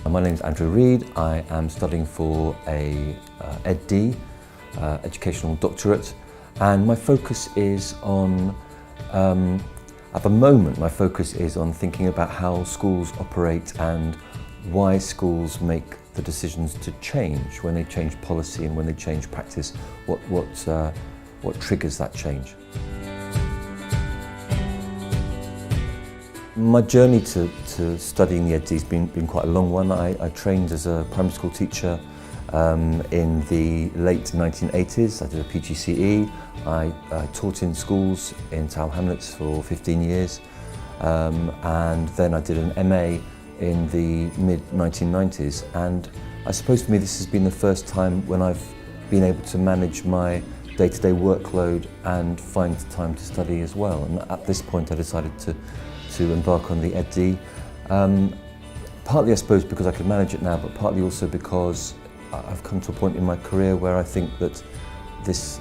My name is Andrew Reid. I am studying for a EdD, Educational Doctorate, and my focus is on, at the moment, my focus is on thinking about how schools operate and why schools make the decisions to change, when they change policy and when they change practice, what triggers that change. My journey to studying the EdD has been quite a long one. I trained as a primary school teacher in the late 1980s. I did a PGCE. I taught in schools in Tower Hamlets for 15 years, and then I did an MA in the mid-1990s. And I suppose for me this has been the first time when I've been able to manage my day-to-day workload and find time to study as well. And at this point I decided to embark on the EdD. Partly I suppose because I can manage it now, but partly also because I've come to a point in my career where I think that this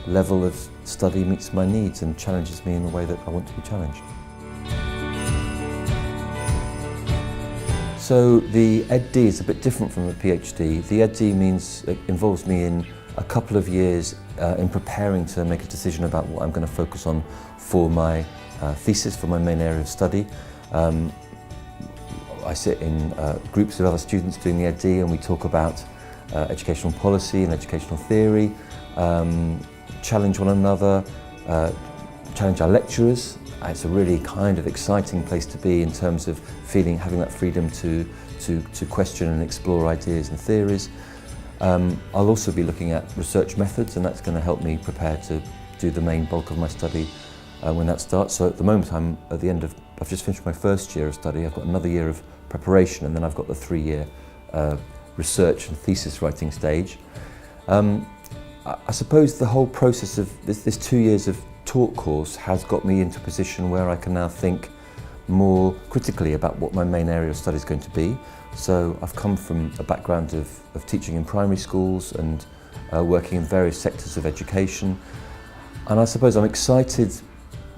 level of study meets my needs and challenges me in the way that I want to be challenged. So the EdD is a bit different from a PhD. The EdD means it involves me in a couple of years in preparing to make a decision about what I'm going to focus on for my thesis, for my main area of study. I sit in groups of other students doing the EdD, and we talk about educational policy and educational theory, challenge one another, challenge our lecturers. It's a really kind of exciting place to be in terms of having that freedom to question and explore ideas and theories. I'll also be looking at research methods, and that's going to help me prepare to do the main bulk of my study when that starts. So at the moment I've just finished my first year of study. I've got another year of preparation, and then I've got the 3-year research and thesis writing stage. I suppose the whole process of this 2 years of taught course has got me into a position where I can now think more critically about what my main area of study is going to be. So I've come from a background of teaching in primary schools and working in various sectors of education, and I suppose I'm excited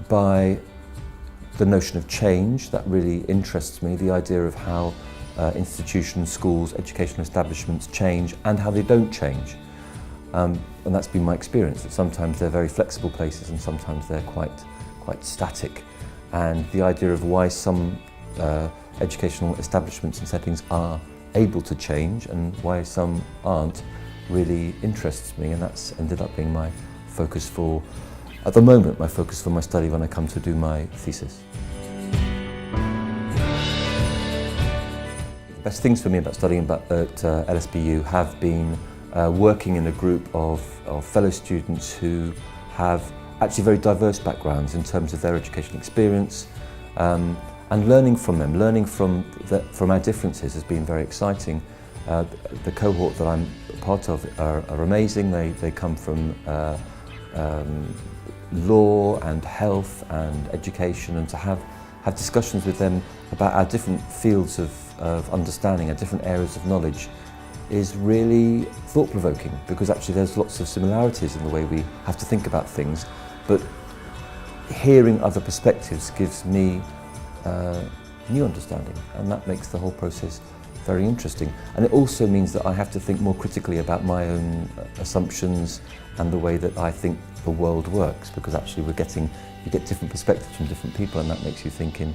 by the notion of change. That really interests me, the idea of how institutions, schools, educational establishments change and how they don't change. And that's been my experience, that sometimes they're very flexible places and sometimes they're quite static. And the idea of why some educational establishments and settings are able to change and why some aren't really interests me, and that's ended up being my focus for, at the moment, my focus for my study when I come to do my thesis. The best things for me about studying at LSBU have been working in a group of fellow students who have actually very diverse backgrounds in terms of their educational experience, and learning from them, from our differences has been very exciting. The cohort that I'm part of are amazing. They come from law and health and education, and to have discussions with them about our different fields of understanding, our different areas of knowledge, is really thought-provoking, because actually there's lots of similarities in the way we have to think about things, but hearing other perspectives gives me new understanding, and that makes the whole process very interesting. And it also means that I have to think more critically about my own assumptions and the way that I think the world works, because actually you get different perspectives from different people, and that makes you think in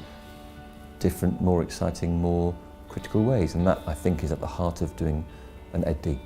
different, more exciting, more critical ways, and that I think is at the heart of doing an EdD.